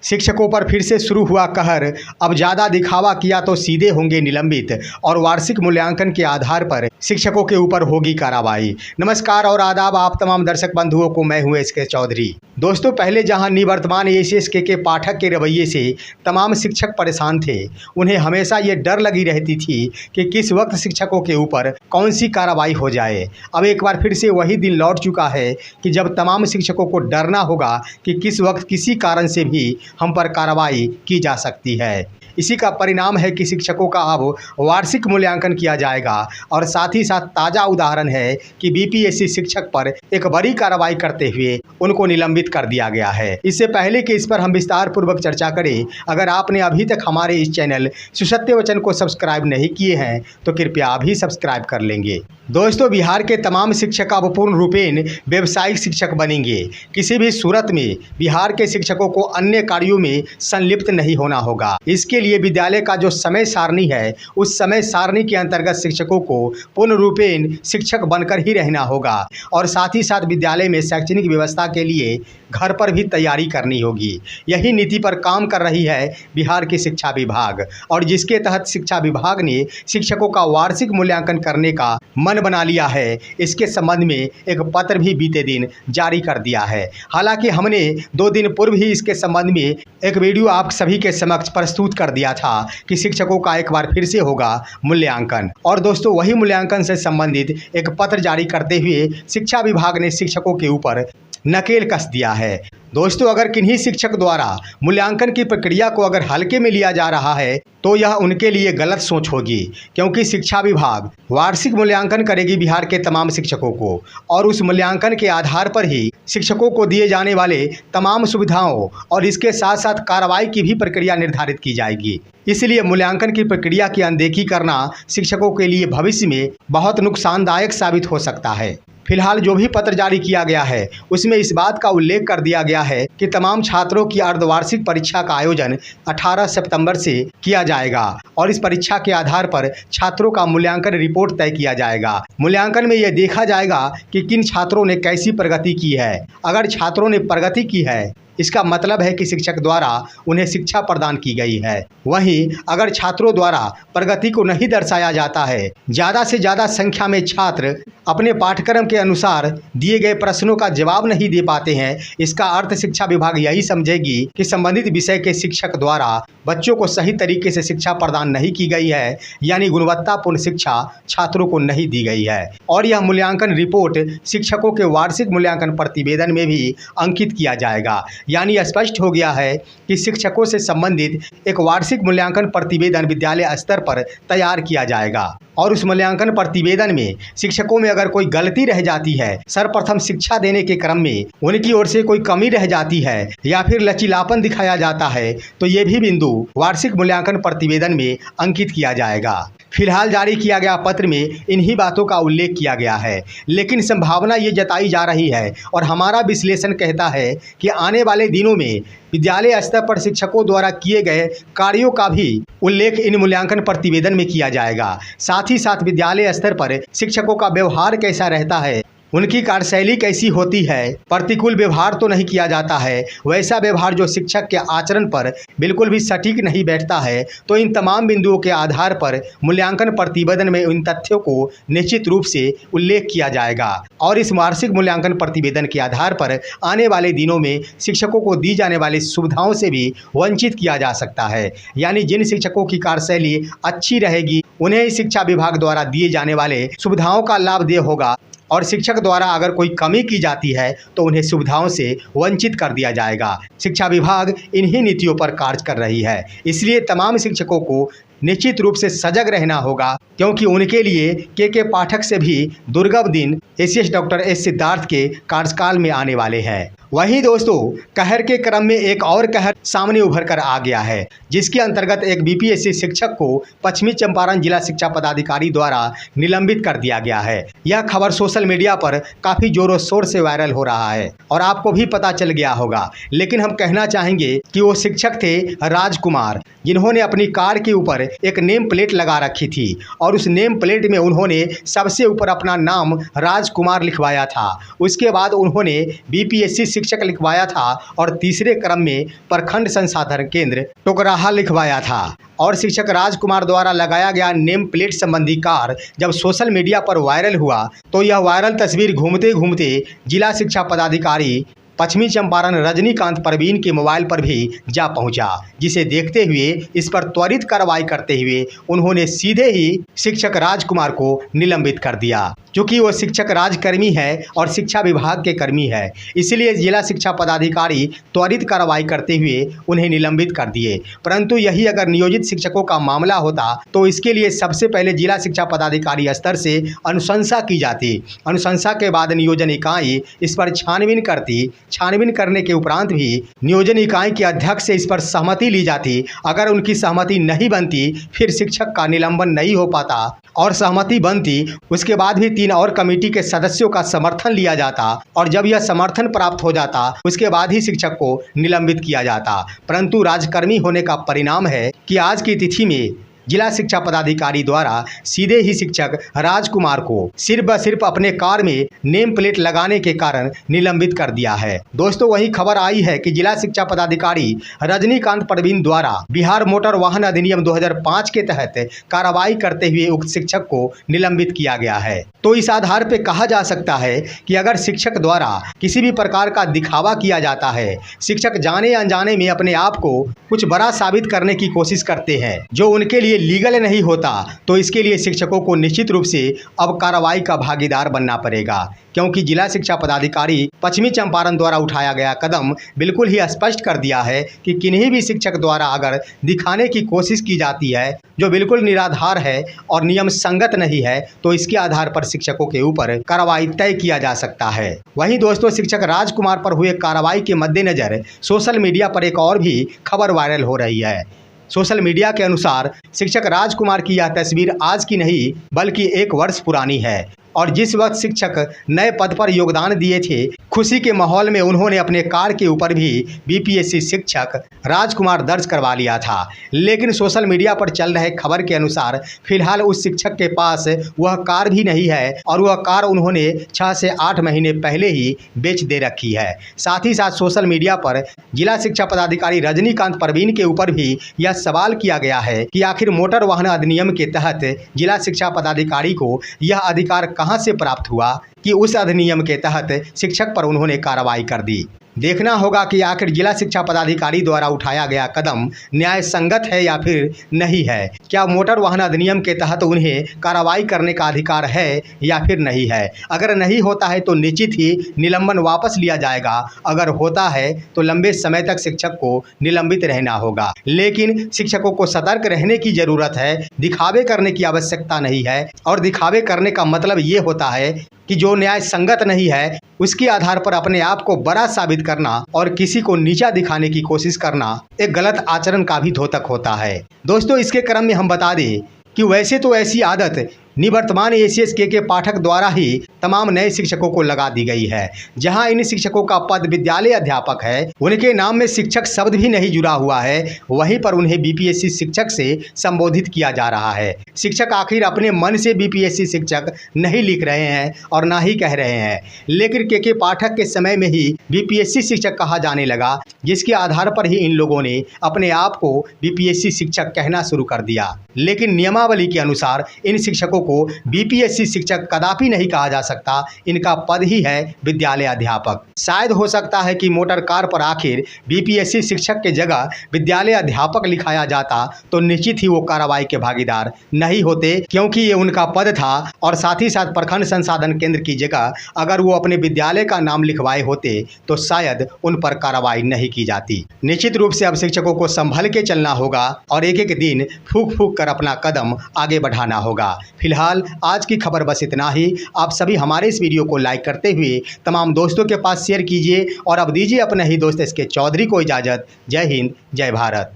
शिक्षकों पर फिर से शुरू हुआ कहर। अब ज़्यादा दिखावा किया तो सीधे होंगे निलंबित और वार्षिक मूल्यांकन के आधार पर शिक्षकों के ऊपर होगी कार्रवाई। नमस्कार और आदाब आप तमाम दर्शक बंधुओं को, मैं हूं एसके चौधरी। दोस्तों, पहले जहां निवर्तमान एसीएस के पाठक के रवैये से तमाम शिक्षक परेशान थे, उन्हें हमेशा ये डर लगी रहती थी कि किस वक्त शिक्षकों के ऊपर कौन सी कार्रवाई हो जाए। अब एक बार फिर से वही दिन लौट चुका है कि जब तमाम शिक्षकों को डरना होगा कि किस वक्त किसी कारण से भी हम पर कार्रवाई की जा सकती है। इसी का परिणाम है कि शिक्षकों का अब वार्षिक मूल्यांकन किया जाएगा और साथ ही साथ ताज़ा उदाहरण है कि बीपीएससी शिक्षक पर एक बड़ी कार्रवाई करते हुए उनको निलंबित कर दिया गया है। इससे पहले कि इस पर हम विस्तार पूर्वक चर्चा करें, अगर आपने अभी तक हमारे इस चैनल सुसत्य वचन को सब्सक्राइब नहीं किए हैं तो कृपया अभी सब्सक्राइब कर लेंगे। दोस्तों, बिहार के तमाम शिक्षक अब पूर्ण रूपेण व्यावसायिक शिक्षक बनेंगे। किसी भी सूरत में बिहार के शिक्षकों को अन्य कार्यों में संलिप्त नहीं होना होगा। इसके लिए विद्यालय का जो समय सारणी है, उस समय सारणी के अंतर्गत शिक्षकों को पूर्ण रूपेण शिक्षक बनकर ही रहना होगा और साथ ही साथ विद्यालय में शैक्षणिक व्यवस्था के लिए घर पर भी तैयारी करनी होगी। यही नीति पर काम कर रही है बिहार की शिक्षा विभाग और जिसके तहत शिक्षा विभाग ने शिक्षकों का वार्षिक मूल्यांकन करने का मन बना लिया है। इसके संबंध में एक पत्र भी बीते दिन जारी कर दिया है। हालांकि हमने 2 दिन पूर्व ही इसके संबंध में एक वीडियो आप सभी के समक्ष प्रस्तुत कर दिया था कि शिक्षकों का एक बार फिर से होगा मूल्यांकन। और दोस्तों, वही मूल्यांकन से संबंधित एक पत्र जारी करते हुए शिक्षा विभाग ने शिक्षकों के ऊपर नकेल कस दिया है। दोस्तों, अगर किन्हीं शिक्षक द्वारा मूल्यांकन की प्रक्रिया को अगर हल्के में लिया जा रहा है तो यह उनके लिए गलत सोच होगी, क्योंकि शिक्षा विभाग वार्षिक मूल्यांकन करेगी बिहार के तमाम शिक्षकों को और उस मूल्यांकन के आधार पर ही शिक्षकों को दिए जाने वाले तमाम सुविधाओं और इसके साथ साथ कार्रवाई की भी प्रक्रिया निर्धारित की जाएगी। इसलिए मूल्यांकन की प्रक्रिया की अनदेखी करना शिक्षकों के लिए भविष्य में बहुत नुकसानदायक साबित हो सकता है। फिलहाल जो भी पत्र जारी किया गया है उसमें इस बात का उल्लेख कर दिया गया है कि तमाम छात्रों की अर्धवार्षिक परीक्षा का आयोजन 18 सितंबर से किया जाएगा और इस परीक्षा के आधार पर छात्रों का मूल्यांकन रिपोर्ट तय किया जाएगा। मूल्यांकन में यह देखा जाएगा कि किन छात्रों ने कैसी प्रगति की है। अगर छात्रों ने प्रगति की है, इसका मतलब है कि शिक्षक द्वारा उन्हें शिक्षा प्रदान की गई है। वहीं अगर छात्रों द्वारा प्रगति को नहीं दर्शाया जाता है, ज़्यादा से ज़्यादा संख्या में छात्र अपने पाठ्यक्रम के अनुसार दिए गए प्रश्नों का जवाब नहीं दे पाते हैं, इसका अर्थ शिक्षा विभाग यही समझेगी कि संबंधित विषय के शिक्षक द्वारा बच्चों को सही तरीके से शिक्षा प्रदान नहीं की गई है, यानी गुणवत्तापूर्ण शिक्षा छात्रों को नहीं दी गई है। और यह मूल्यांकन रिपोर्ट शिक्षकों के वार्षिक मूल्यांकन प्रतिवेदन में भी अंकित किया जाएगा। यानी स्पष्ट हो गया है कि शिक्षकों से संबंधित एक वार्षिक मूल्यांकन प्रतिवेदन विद्यालय स्तर पर तैयार किया जाएगा और उस मूल्यांकन प्रतिवेदन में शिक्षकों में अगर कोई गलती रह जाती है, सर्वप्रथम शिक्षा देने के क्रम में उनकी ओर से कोई कमी रह जाती है या फिर लचीलापन दिखाया जाता है, तो ये भी बिंदु वार्षिक मूल्यांकन प्रतिवेदन में अंकित किया जाएगा। फिलहाल जारी किया गया पत्र में इन्हीं बातों का उल्लेख किया गया है, लेकिन संभावना ये जताई जा रही है और हमारा विश्लेषण कहता है कि आने वाले दिनों में विद्यालय स्तर पर शिक्षकों द्वारा किए गए कार्यों का भी उल्लेख इन मूल्यांकन प्रतिवेदन में किया जाएगा। साथ ही साथ विद्यालय स्तर पर शिक्षकों का व्यवहार कैसा रहता है, उनकी कार्यशैली कैसी होती है, प्रतिकूल व्यवहार तो नहीं किया जाता है, वैसा व्यवहार जो शिक्षक के आचरण पर बिल्कुल भी सटीक नहीं बैठता है, तो इन तमाम बिंदुओं के आधार पर मूल्यांकन प्रतिवेदन में इन तथ्यों को निश्चित रूप से उल्लेख किया जाएगा और इस वार्षिक मूल्यांकन प्रतिवेदन के आधार पर आने वाले दिनों में शिक्षकों को दी जाने वाली सुविधाओं से भी वंचित किया जा सकता है। यानी जिन शिक्षकों की कार्यशैली अच्छी रहेगी उन्हें शिक्षा विभाग द्वारा दिए जाने वाले सुविधाओं का लाभ देय होगा और शिक्षक द्वारा अगर कोई कमी की जाती है तो उन्हें सुविधाओं से वंचित कर दिया जाएगा। शिक्षा विभाग इन्हीं नीतियों पर कार्य कर रही है, इसलिए तमाम शिक्षकों को निश्चित रूप से सजग रहना होगा, क्योंकि उनके लिए के पाठक से भी दुर्गम दिन एसीएस डॉक्टर एस सिद्धार्थ के कार्यकाल में आने वाले हैं। वहीं दोस्तों, कहर के क्रम में एक और कहर सामने उभर कर आ गया है, जिसके अंतर्गत एक बीपीएससी शिक्षक को पश्चिमी चंपारण जिला शिक्षा पदाधिकारी द्वारा निलंबित कर दिया गया है। यह खबर सोशल मीडिया पर काफ़ी जोरों शोर से वायरल हो रहा है और आपको भी पता चल गया होगा, लेकिन हम कहना चाहेंगे कि वो शिक्षक थे राजकुमार, जिन्होंने अपनी कार के ऊपर एक नेम प्लेट लगा रखी थी और उस नेम प्लेट में उन्होंने सबसे ऊपर अपना नाम राजकुमार लिखवाया था। उसके बाद उन्होंने बीपीएससी शिक्षक लिखवाया था और तीसरे क्रम में प्रखंड संसाधन केंद्र टोकराहा लिखवाया था। और शिक्षक राजकुमार द्वारा लगाया गया नेम प्लेट संबंधी कार्य जब सोशल मीडिया पर वायरल हुआ तो यह वायरल तस्वीर घूमते घूमते जिला शिक्षा पदाधिकारी पश्चिमी चंपारण रजनीकांत परवीन के मोबाइल पर भी जा पहुंचा, जिसे देखते हुए इस पर त्वरित कार्रवाई करते हुए उन्होंने सीधे ही शिक्षक राजकुमार को निलंबित कर दिया। क्योंकि वो शिक्षक राजकर्मी है और शिक्षा विभाग के कर्मी है, इसलिए जिला शिक्षा पदाधिकारी त्वरित कार्रवाई करते हुए उन्हें निलंबित कर दिए। परंतु यही अगर नियोजित शिक्षकों का मामला होता तो इसके लिए सबसे पहले जिला शिक्षा पदाधिकारी स्तर से अनुशंसा की जाती। अनुशंसा के बाद नियोजन इकाई इस पर छानबीन करती। छानबीन करने के उपरांत भी नियोजन इकाई के अध्यक्ष से इस पर सहमति ली जाती। अगर उनकी सहमति नहीं बनती फिर शिक्षक का निलंबन नहीं हो पाता और सहमति बनती उसके बाद भी 3 और कमेटी के सदस्यों का समर्थन लिया जाता और जब यह समर्थन प्राप्त हो जाता उसके बाद ही शिक्षक को निलंबित किया जाता। परंतु राजकर्मी होने का परिणाम है कि आज की तिथि में जिला शिक्षा पदाधिकारी द्वारा सीधे ही शिक्षक राजकुमार को सिर्फ व सिर्फ अपने कार में नेम प्लेट लगाने के कारण निलंबित कर दिया है। दोस्तों, वही खबर आई है कि जिला शिक्षा पदाधिकारी रजनीकांत परवीन द्वारा बिहार मोटर वाहन अधिनियम 2005 के तहत कार्रवाई करते हुए उक्त शिक्षक को निलंबित किया गया है। तो इस आधार पर कहा जा सकता है कि अगर शिक्षक द्वारा किसी भी प्रकार का दिखावा किया जाता है, शिक्षक जाने अनजाने में अपने आप को कुछ बड़ा साबित करने की कोशिश करते हैं जो उनके लिए लीगल नहीं होता, तो इसके लिए शिक्षकों को निश्चित रूप से अब कार्रवाई का भागीदार बनना पड़ेगा। क्योंकि जिला शिक्षा पदाधिकारी पश्चिमी चंपारण द्वारा उठाया गया कदम बिल्कुल ही स्पष्ट कर दिया है कि किन्हीं भी शिक्षक द्वारा अगर दिखाने की कोशिश की जाती है जो बिल्कुल निराधार है और नियम संगत नहीं है तो इसके आधार पर शिक्षकों के ऊपर कार्रवाई तय किया जा सकता है। वहीं दोस्तों, शिक्षक राजकुमार पर हुए कार्रवाई के मद्देनजर सोशल मीडिया पर एक और भी खबर वायरल हो रही है। सोशल मीडिया के अनुसार शिक्षक राजकुमार की यह तस्वीर आज की नहीं बल्कि 1 वर्ष पुरानी है और जिस वक्त शिक्षक नए पद पर योगदान दिए थे, खुशी के माहौल में उन्होंने अपने कार के ऊपर भी बीपीएससी शिक्षक राजकुमार दर्ज करवा लिया था। लेकिन सोशल मीडिया पर चल रहे खबर के अनुसार फिलहाल उस शिक्षक के पास वह कार भी नहीं है और वह कार उन्होंने 6 से 8 महीने पहले ही बेच दे रखी है। साथ ही साथ सोशल मीडिया पर जिला शिक्षा पदाधिकारी रजनीकांत परवीन के ऊपर भी यह सवाल किया गया है कि आखिर मोटर वाहन अधिनियम के तहत जिला शिक्षा पदाधिकारी को यह अधिकार कहां से प्राप्त हुआ कि उस अधिनियम के तहत शिक्षक पर उन्होंने कार्रवाई कर दी। देखना होगा कि आखिर जिला शिक्षा पदाधिकारी द्वारा उठाया गया कदम न्याय संगत है या फिर नहीं है। क्या मोटर वाहन अधिनियम के तहत उन्हें कार्रवाई करने का अधिकार है या फिर नहीं है। अगर नहीं होता है तो निश्चित ही निलंबन वापस लिया जाएगा। अगर होता है तो लंबे समय तक शिक्षक को निलंबित रहना होगा। लेकिन शिक्षकों को सतर्क रहने की जरूरत है, दिखावे करने की आवश्यकता नहीं है। और दिखावे करने का मतलब ये होता है कि जो न्याय संगत नहीं है उसके आधार पर अपने आप को बड़ा साबित करना और किसी को नीचा दिखाने की कोशिश करना एक गलत आचरण का भी द्योतक होता है। दोस्तों, इसके क्रम में हम बता दें कि वैसे तो ऐसी आदत निवर्तमान एसीएस के पाठक द्वारा ही तमाम नए शिक्षकों को लगा दी गई है। जहां इन शिक्षकों का पद विद्यालय अध्यापक है, उनके नाम में शिक्षक शब्द भी नहीं जुड़ा हुआ है, वहीं पर उन्हें बीपीएससी शिक्षक से संबोधित किया जा रहा है। शिक्षक आखिर अपने मन से बीपीएससी शिक्षक नहीं लिख रहे हैं और ना ही कह रहे हैं, लेकिन के पाठक के समय में ही बीपीएससी शिक्षक कहा जाने लगा, जिसके आधार पर ही इन लोगों ने अपने आप को बीपीएससी शिक्षक कहना शुरू कर दिया। लेकिन नियमावली के अनुसार इन शिक्षकों को बीपीएससी शिक्षक कदापि नहीं कहा जा सकता, इनका पद ही है विद्यालय अध्यापक। शायद हो सकता है कि मोटर कार पर आखिर बीपीएससी शिक्षक के जगह विद्यालय अध्यापक लिखाया जाता तो निश्चित ही वो कार्रवाई के भागीदार नहीं होते, क्योंकि ये उनका पद था। और साथ ही साथ प्रखंड संसाधन केंद्र की जगह अगर वो अपने विद्यालय का नाम लिखवाए होते तो शायद उन पर कार्रवाई नहीं की जाती। निश्चित रूप से अब शिक्षकों को संभल के चलना होगा और एक एक दिन फूक फूक कर अपना कदम आगे बढ़ाना होगा। फिलहाल आज की खबर बस इतना ही। आप सभी हमारे इस वीडियो को लाइक करते हुए तमाम दोस्तों के पास शेयर कीजिए और अब दीजिए अपने ही दोस्त SK चौधरी को इजाज़त। जय हिंद, जय भारत।